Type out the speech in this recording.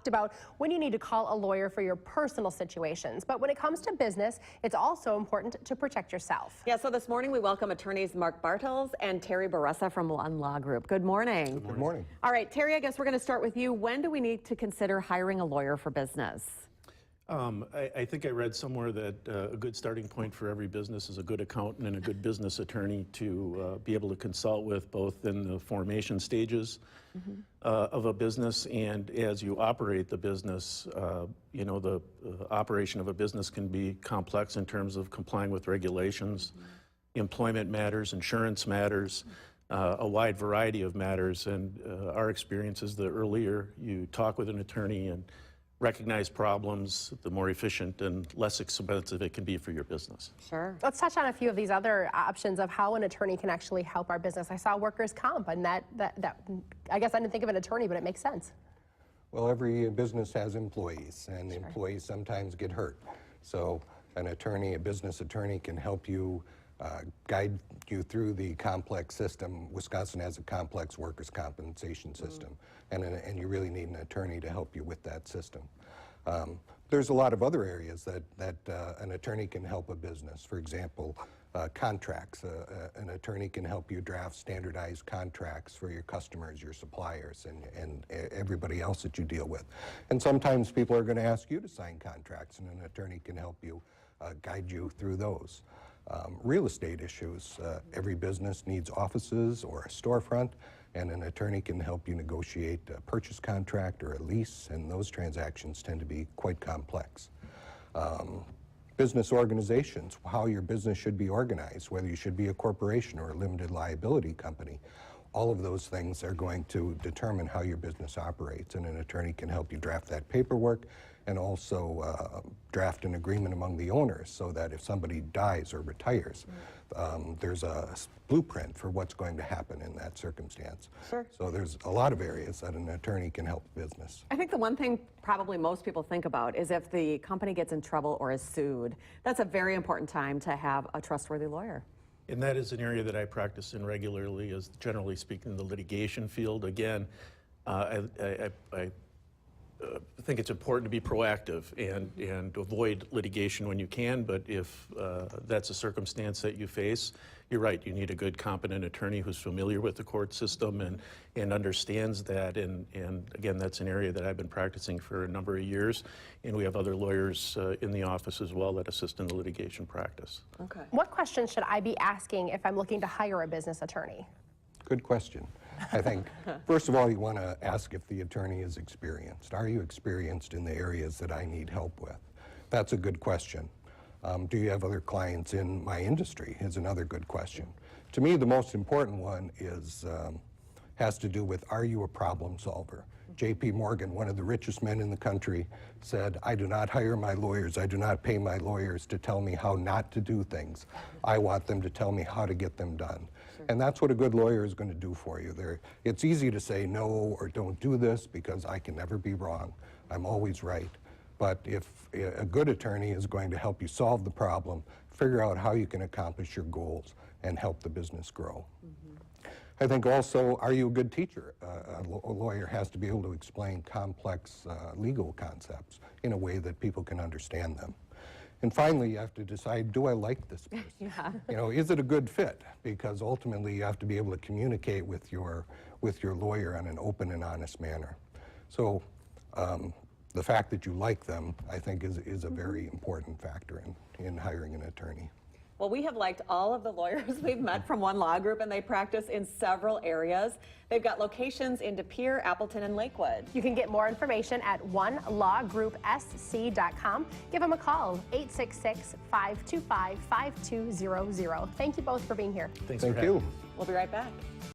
talked about when you need to call a lawyer for your personal situations. But when it comes to business, it's also important to protect yourself. Yeah, so this morning we welcome attorneys Mark Bartels and Terry Bouressa from One Law Group. Good morning. Good morning. All right, Terry, I guess we're going to start with you. When do we need to consider hiring a lawyer for business? I think I read somewhere that a good starting point for every business is a good accountant and a good business attorney to be able to consult with, both in the formation stages of a business and as you operate the business. You know, the operation of a business can be complex in terms of complying with regulations, employment matters, insurance matters, a wide variety of matters. And our experience is the earlier you talk with an attorney and recognize problems, the more efficient and less expensive it can be for your business. Sure. Let's touch on a few of these other options of how an attorney can actually help our business. I saw workers' comp, and that I guess I didn't think of an attorney, but it makes sense. Well, every business has employees, and employees sometimes get hurt. So an attorney, a business attorney, can help you guide you through the complex system. Wisconsin has a complex workers' compensation system, and you really need an attorney to help you with that system. There's a lot of other areas that an attorney can help a business. For example, contracts. An attorney can help you draft standardized contracts for your customers, your suppliers, and everybody else that you deal with. And sometimes people are going to ask you to sign contracts, and an attorney can help you guide you through those. Real estate issues. Every business needs offices or a storefront, and an attorney can help you negotiate a purchase contract or a lease, and those transactions tend to be quite complex. Business organizations, how your business should be organized, whether you should be a corporation or a limited liability company. All of those things are going to determine how your business operates, and an attorney can help you draft that paperwork and also draft an agreement among the owners so that if somebody dies or retires, there's a blueprint for what's going to happen in that circumstance. Sure. So there's a lot of areas that an attorney can help business. I think the one thing probably most people think about is if the company gets in trouble or is sued. That's a very important time to have a trustworthy lawyer. And that is an area that I practice in regularly, is generally speaking the litigation field. Again, I think it's important to be proactive and and avoid litigation when you can, but if that's a circumstance that you face, you're right, you need a good, competent attorney who's familiar with the court system and understands that, and again, that's an area that I've been practicing for a number of years, and we have other lawyers in the office as well that assist in the litigation practice. Okay. What questions should I be asking if I'm looking to hire a business attorney? Good question. I think, first of all, you want to ask if the attorney is experienced. Are you experienced in the areas that I need help with? That's a good question. Do you have other clients in my industry is another good question. To me, the most important one is has to do with, are you a problem solver? J.P. Morgan, one of the richest men in the country, said, I do not hire my lawyers, I do not pay my lawyers to tell me how not to do things. I want them to tell me how to get them done. And that's what a good lawyer is going to do for you. It's easy to say no or don't do this because I can never be wrong. I'm always right. But if a good attorney is going to help you solve the problem, figure out how you can accomplish your goals, and help the business grow. I think also, are you a good teacher? A lawyer has to be able to explain complex legal concepts in a way that people can understand them. And finally, you have to decide, do I like this person? Yeah. You know, is it a good fit? Because ultimately, you have to be able to communicate with your lawyer in an open and honest manner. So the fact that you like them, I think, is a very important factor in hiring an attorney. Well, we have liked all of the lawyers we've met from One Law Group, and they practice in several areas. They've got locations in De Pere, Appleton, and Lakewood. You can get more information at onelawgroupsc.com. Give them a call, 866-525-5200. Thank you both for being here. Thanks Thank for having you. me. We'll be right back.